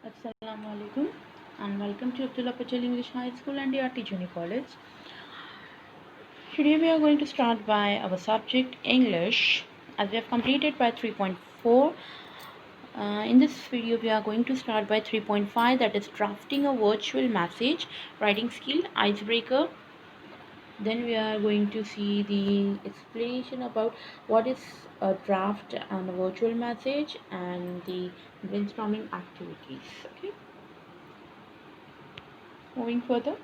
Assalamu alaikum and welcome to Abdullah Patel English High School and DRT Junior College. Today we are going to start by our subject English as we have completed by 3.4. In this video we are going to start by 3.5, that is drafting a virtual message, writing skill, icebreaker. Then we are going to see the explanation about what is a draft and a virtual message and the brainstorming activities. Okay. Moving further,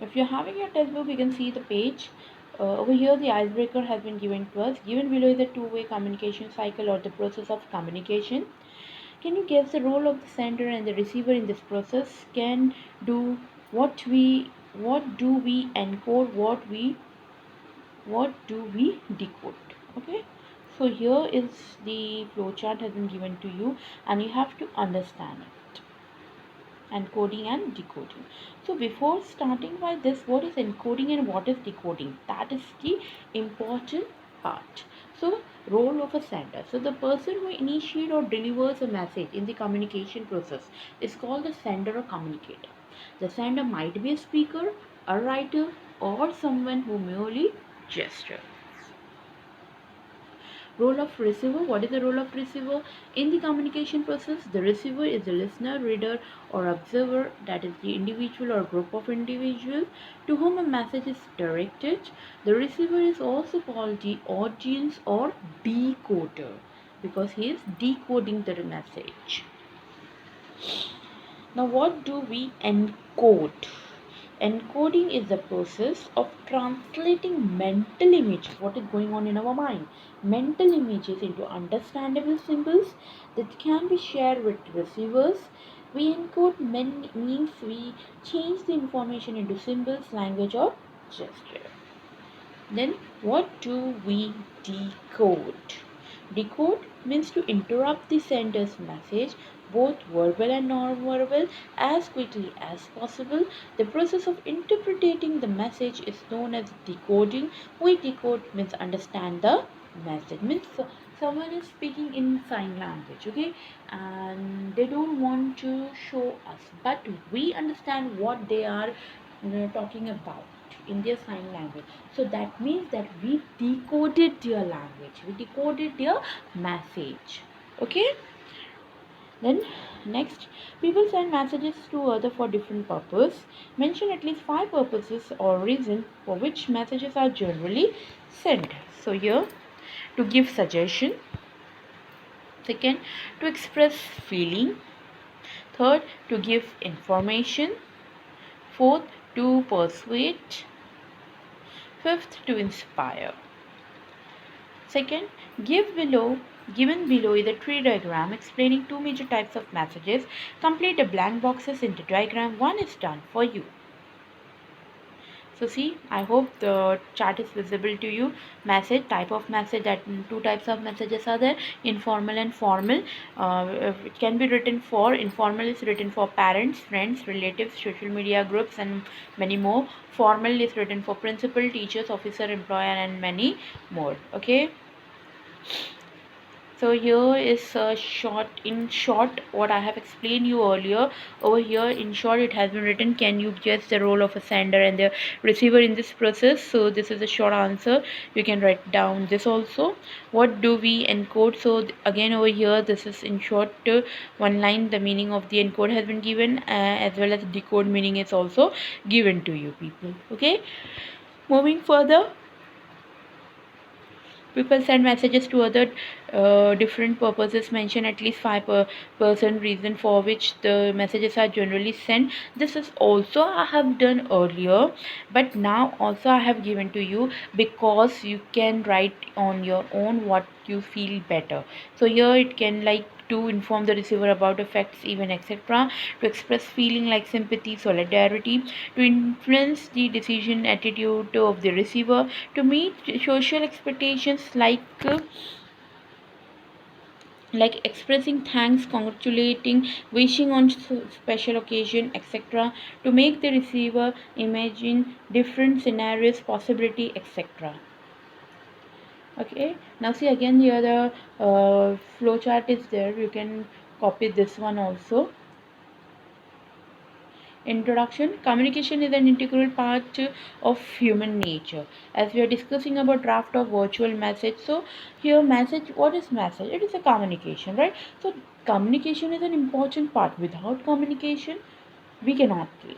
if you're having your textbook, you can see the page. Over here, the icebreaker has been given to us. Given below is a two-way communication cycle or the process of communication. Can you guess the role of the sender and the receiver in this process? Can do what do we encode? What do we decode? Okay. So here is the flowchart has been given to you, and you have to understand it. Encoding and decoding. So before starting by this, what is encoding and what is decoding? That is the important part. So role of a sender. So the person who initiates or delivers a message in the communication process is called the sender or communicator. The sender might be a speaker, a writer, or someone who merely gestures. Role of receiver. What is the role of receiver in the communication process? The receiver is the listener, reader, or observer, that is the individual or group of individuals to whom a message is directed. The receiver is also called the audience or decoder because he is decoding the message. Now, what do we encode? Encoding is the process of translating mental images, what is going on in our mind, mental images into understandable symbols that can be shared with receivers. We encode means we change the information into symbols, language, or gesture. Then, what do we decode? Decode means to interrupt the sender's message, both verbal and non-verbal, as quickly as possible. The process of interpreting the message is known as decoding. We decode means understand the message. Means someone is speaking in sign language, okay, and they don't want to show us, but we understand what they are talking about in their sign language. So that means that we decoded their language, we decoded their message. Okay. Then next, people send messages to other for different purpose. Mention at least 5 purposes or reason for which messages are generally sent. So here, to give suggestion. Second, to express feeling. Third, to give information. Fourth, to persuade. Fifth, to inspire. Second, given below is a tree diagram explaining 2 major types of messages. Complete the blank boxes in the diagram. 1 is done for you. So see, I hope the chart is visible to you. Message, type of message, that 2 types of messages are there, informal and formal. It can be written for, informal is written for parents, friends, relatives, social media groups, and many more. Formal is written for principal, teachers, officer, employer, and many more. Okay. So here is a in short what I have explained you earlier. Over here in short it has been written, can you guess the role of a sender and the receiver in this process? So this is a short answer. You can write down this also. What do we encode? So again over here this is in short one line, the meaning of the encode has been given, as well as decode meaning is also given to you people. Okay, moving further. People send messages to other different purposes. Mention at least 5% reason for which the messages are generally sent. This is also I have done earlier, but now also I have given to you because you can write on your own what you feel better. So here it can like to inform the receiver about effects, even etc. To express feeling like sympathy, solidarity. To influence the decision attitude of the receiver. To meet social expectations like expressing thanks, congratulating, wishing on special occasion, etc. To make the receiver imagine different scenarios, possibility, etc. Okay, now see again here the flow chart is there. You can Copy this one also. Introduction. Communication is an integral part of human nature. As we are discussing about draft of virtual message, so here message, what is message? It is a communication, right? So communication is an important part. Without communication, we cannot live.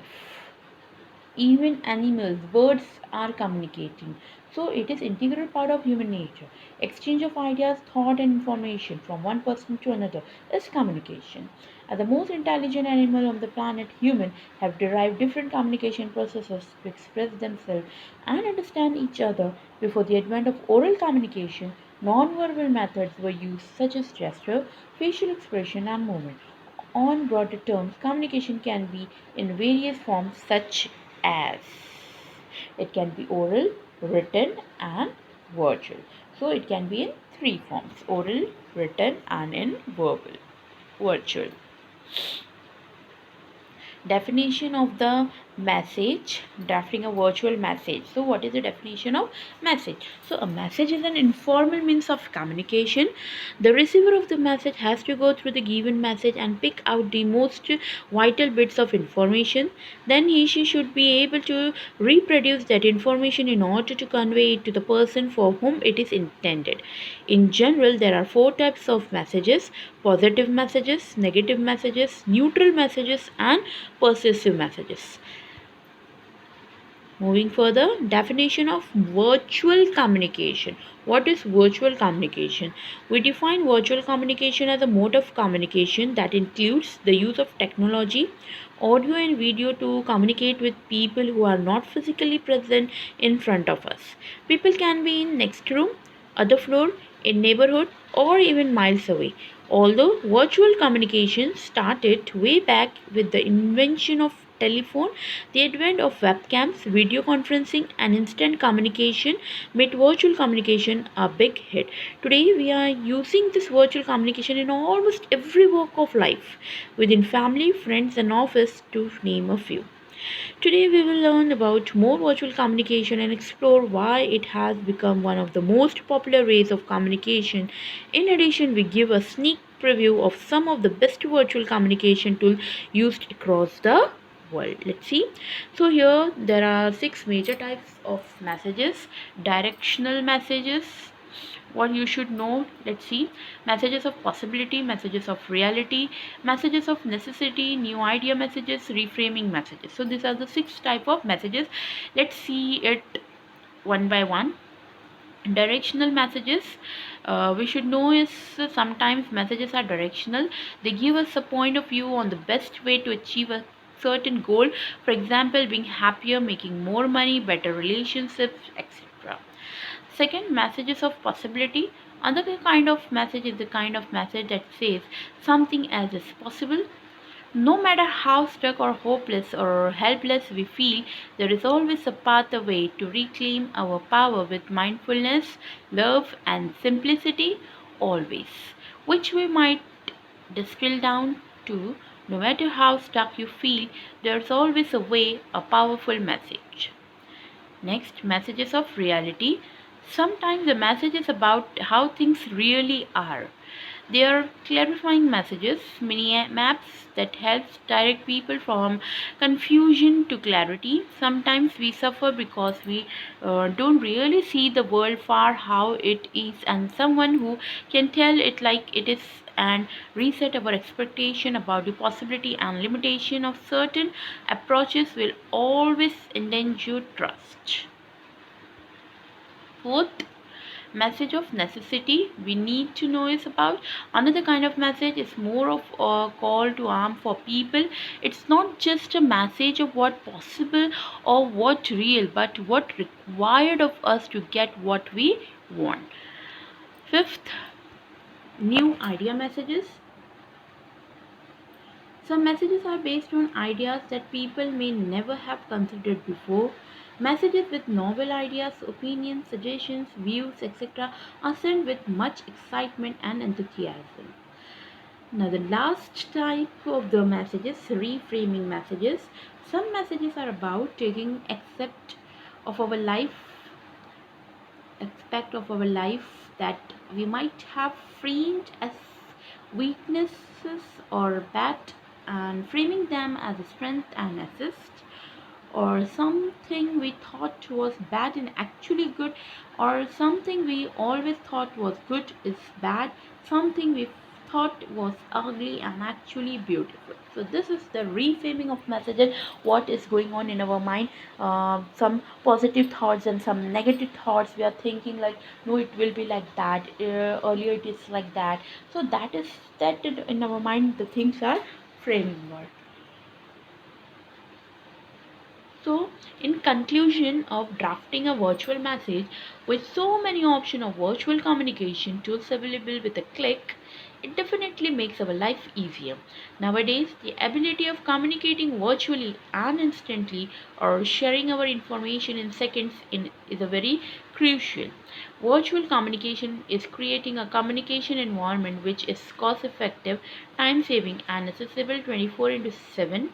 Even animals, birds are communicating. So it is integral part of human nature. Exchange of ideas, thought and information from one person to another is communication. As the most intelligent animal on the planet, humans have derived different communication processes to express themselves and understand each other. Before the advent of oral communication, non-verbal methods were used such as gesture, facial expression and movement. On broader terms, communication can be in various forms such as it can be oral, written, and virtual. So it can be in three forms: oral, written, and in verbal, virtual. Definition of the message. Drafting a virtual message. So what is the definition of message? So a message is an informal means of communication. The receiver of the message has to go through the given message and pick out the most vital bits of information. Then she should be able to reproduce that information in order to convey it to the person for whom it is intended. In general, there are four types of messages: positive messages, negative messages, neutral messages, and persuasive messages. Moving further, definition of virtual communication. What is virtual communication? We define virtual communication as a mode of communication that includes the use of technology, audio and video to communicate with people who are not physically present in front of us. People can be in next room, other floor, in neighborhood, or even miles away. Although virtual communication started way back with the invention of telephone, the advent of webcams, video conferencing, and instant communication made virtual communication a big hit. Today, we are using this virtual communication in almost every walk of life, within family, friends, and office, to name a few. Today, we will learn about more virtual communication and explore why it has become one of the most popular ways of communication. In addition, we give a sneak preview of some of the best virtual communication tools used across the world. Let's see. So here there are six major types of messages. Directional messages, what you should know. Let's see. Messages of possibility, messages of reality, messages of necessity, new idea messages, reframing messages. So these are the six type of messages. Let's see it one by one. Directional messages, we should know is sometimes messages are directional. They give us a point of view on the best way to achieve a certain goal. For example, being happier, making more money, better relationships, etc. Second, messages of possibility. Another kind of message is the kind of message that says something as is possible. No matter how stuck or hopeless or helpless we feel, there is always a pathway to reclaim our power with mindfulness, love, and simplicity, always, which we might distill down to: no matter how stuck you feel, there's always a way, a powerful message. Next, messages of reality. Sometimes the message is about how things really are. They are clarifying messages, mini maps that helps direct people from confusion to clarity. Sometimes we suffer because we don't really see the world for how it is, and someone who can tell it like it is and reset our expectation about the possibility and limitation of certain approaches will always endanger trust. Fourth, message of necessity, we need to know is about. Another kind of message is more of a call to arm for people. It's not just a message of what possible or what real, but what required of us to get what we want. Fifth, new idea messages. Some messages are based on ideas that people may never have considered before. Messages with novel ideas, opinions, suggestions, views, etc., are sent with much excitement and enthusiasm. Now, the last type of the messages, reframing messages. Some messages are about taking of our life aspect of our life that we might have framed as weaknesses or bad and framing them as a strength and assist, or something we thought was bad and actually good, or something we always thought was good is bad, something we thought was ugly and actually beautiful. So this is the reframing of messages, what is going on in our mind. Some positive thoughts and some negative thoughts, we are thinking like, no, it will be like that, earlier it is like that. So that is that in our mind, the things are framing. So, in conclusion of drafting a virtual message, with so many options of virtual communication tools available with a click, it definitely makes our life easier. Nowadays, the ability of communicating virtually and instantly or sharing our information in seconds is a very crucial. Virtual communication is creating a communication environment which is cost effective, time saving, and accessible 24 into 7.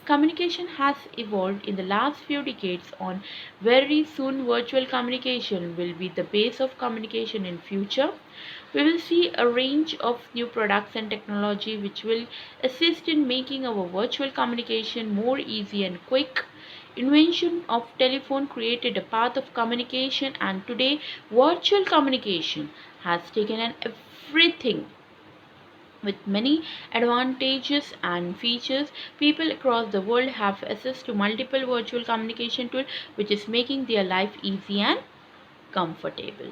Communication has evolved in the last few decades on very soon virtual communication will be the base of communication in future. We will see a range of new products and technology which will assist in making our virtual communication more easy and quick. Invention of telephone created a path of communication, and today virtual communication has taken an everything with many advantages and features. People across the world have access to multiple virtual communication tools, which is making their life easy and comfortable.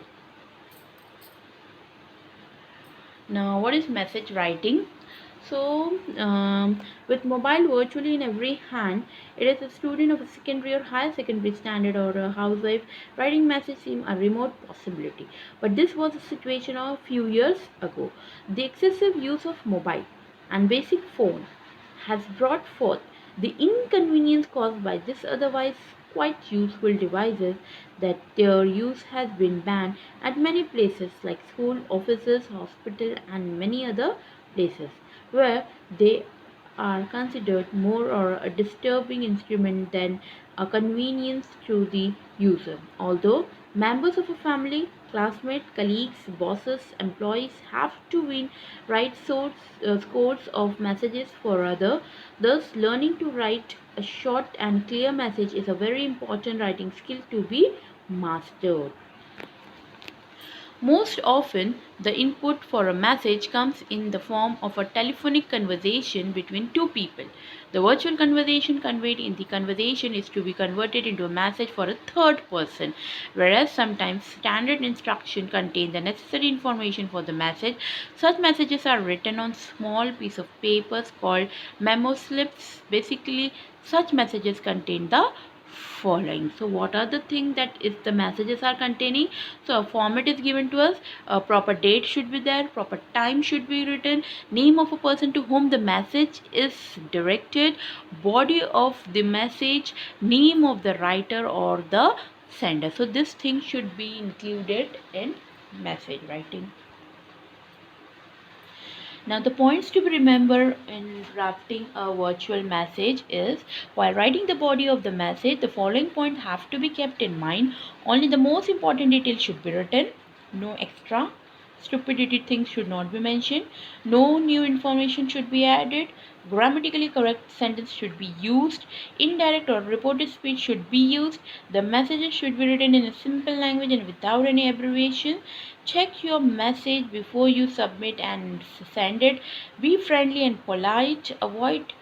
Now, what is message writing? So, with mobile virtually in every hand, it is a student of a secondary or higher secondary standard or a housewife writing message seem a remote possibility. But this was a situation of a few years ago. The excessive use of mobile and basic phone has brought forth the inconvenience caused by this otherwise quite useful devices, that their use has been banned at many places like school, offices, hospital and many other places where they are considered more or a disturbing instrument than a convenience to the user. Although members of a family, classmates, colleagues, bosses, employees have to write scores of messages for others, thus learning to write a short and clear message is a very important writing skill to be mastered. Most often, the input for a message comes in the form of a telephonic conversation between two people. The virtual conversation conveyed in the conversation is to be converted into a message for a third person, whereas sometimes standard instruction contain the necessary information for the message. Such messages are written on small piece of papers called memo slips. Basically, such messages contain the following. So what are the things that is the messages are containing? So a format is given to us, a proper date should be there, proper time should be written, name of a person to whom the message is directed, body of the message, name of the writer or the sender. So this thing should be included in message writing. Now, the points to be remembered in drafting a virtual message is, while writing the body of the message, the following points have to be kept in mind. Only the most important details should be written. No extra stupidity things should not be mentioned. No new information should be added. Grammatically correct sentence should be used. Indirect or reported speech should be used. The messages should be written in a simple language and without any abbreviation. Check your message before you submit and send it. Be friendly and polite. Avoid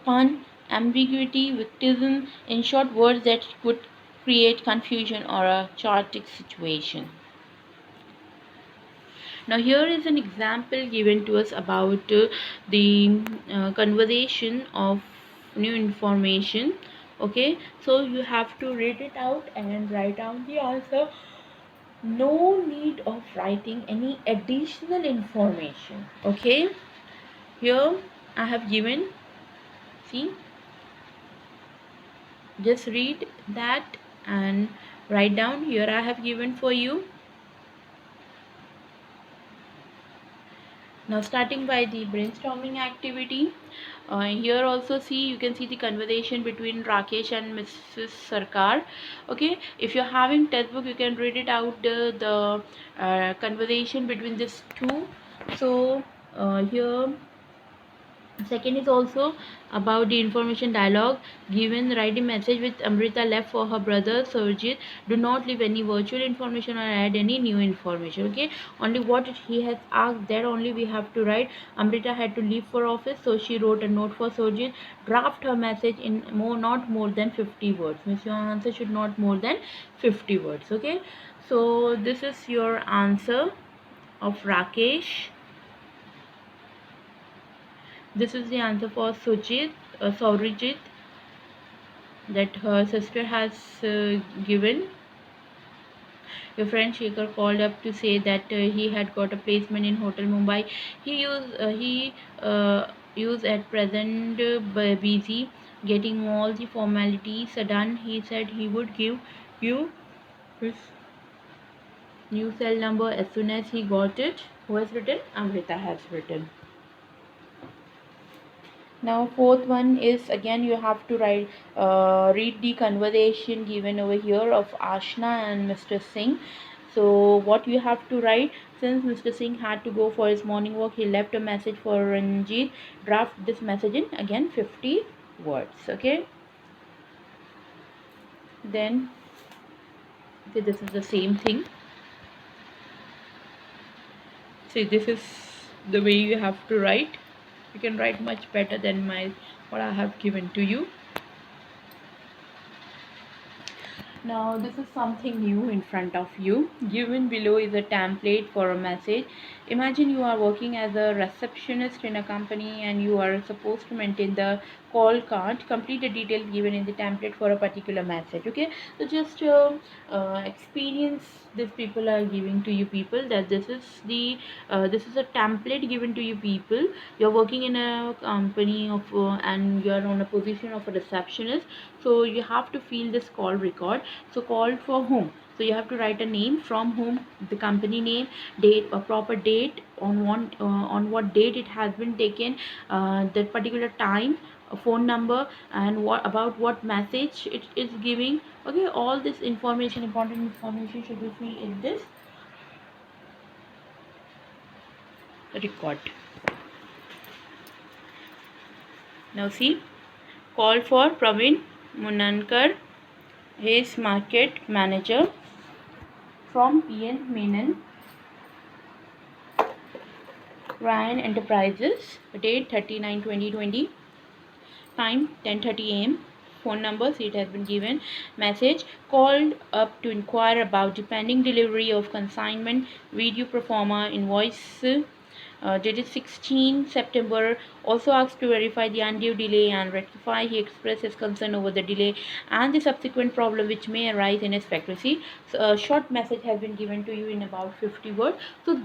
pun, ambiguity, victimism, in short, words that could create confusion or a chaotic situation. Now, here is an example given to us about the conversation of new information. Okay, so you have to read it out and write down the answer. No need of writing any additional information. Okay, here I have given, see, just read that and write down. Here I have given for you. Now starting by the brainstorming activity, here also see, you can see the conversation between Rakesh and Mrs. Sarkar. Okay, if you're having textbook, you can read it out, the conversation between these two So here second is also about the information dialogue given. Write a message with Amrita left for her brother Surjit. Do not leave any virtual information or add any new information. Okay, only what he has asked, that only we have to write. Amrita had to leave for office, so she wrote a note for Surjit. Draft her message in not more than 50 words. Means your answer should not more than 50 words. Okay, so this is your answer of Rakesh. This is the answer for Saurijit, that her sister has given. Your friend Shekhar called up to say that he had got a placement in Hotel Mumbai. He used at present busy getting all the formalities done. He said he would give you his new cell number as soon as he got it. Who has written? Amrita has written. Now fourth one is, again you have to read the conversation given over here of Ashna and Mr. Singh. So what you have to write: since Mr. Singh had to go for his morning walk, he left a message for Ranjit. Draft this message in again 50 words. Okay, then okay, this is the same thing. See, this is the way you have to write. You can write much better than what I have given to you. Now this is something new in front of you. Given below is a template for a message. Imagine you are working as a receptionist in a company and you are supposed to maintain the call card. Complete the details given in the template for a particular message. Okay, so just experience these people are giving to you people, that this is a template given to you people. You're working in a company of and you're on a position of a receptionist, so you have to fill this call record. So called for whom, so you have to write a name, from whom, the company name, date, a proper date, on what date it has been taken, that particular time, a phone number, and what about what message it is giving. Okay, all this information, important information, should be filled in this record. Now see, call for Praveen Munankar, his market manager, from PN Menon, Ryan Enterprises, date 39/2020, time 10:30 a.m. Phone number, seat has been given. Message: called up to inquire about the pending delivery of consignment video pro forma invoice dated 16 September. Also asked to verify the undue delay and rectify. He expressed his concern over the delay and the subsequent problem which may arise in his factory. So a short message has been given to you in about 50 words. So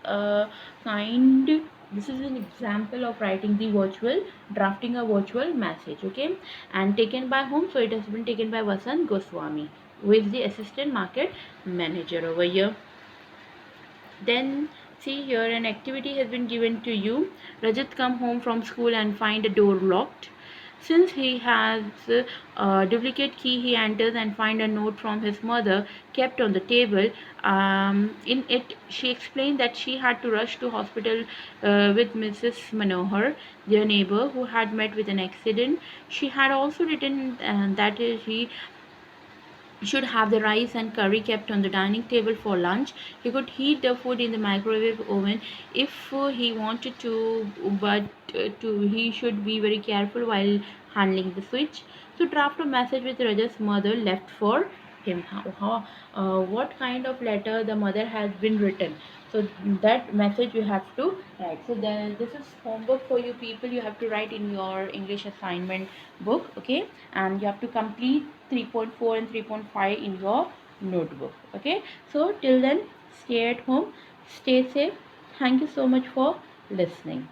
uh, kind this is an example of writing the drafting a virtual message. Okay, and taken by whom? So it has been taken by Vasant Goswami, who is the assistant market manager over here. Then see here, an activity has been given to you. Rajat come home from school and find the door locked. Since he has a duplicate key, he enters and find a note from his mother kept on the table. In it, she explained that she had to rush to hospital with Mrs. Manohar, their neighbor, who had met with an accident. She had also written that he should have the rice and curry kept on the dining table for lunch. He could heat the food in the microwave oven if he wanted to, but he should be very careful while handling the switch. So draft a message with Raja's mother left for him. What kind of letter the mother has been written, so that message you have to write. So then this is homework for you people. You have to write in your English assignment book. Okay, and you have to complete 3.4 and 3.5 in your notebook. Okay, so till then, stay at home, stay safe. Thank you so much for listening.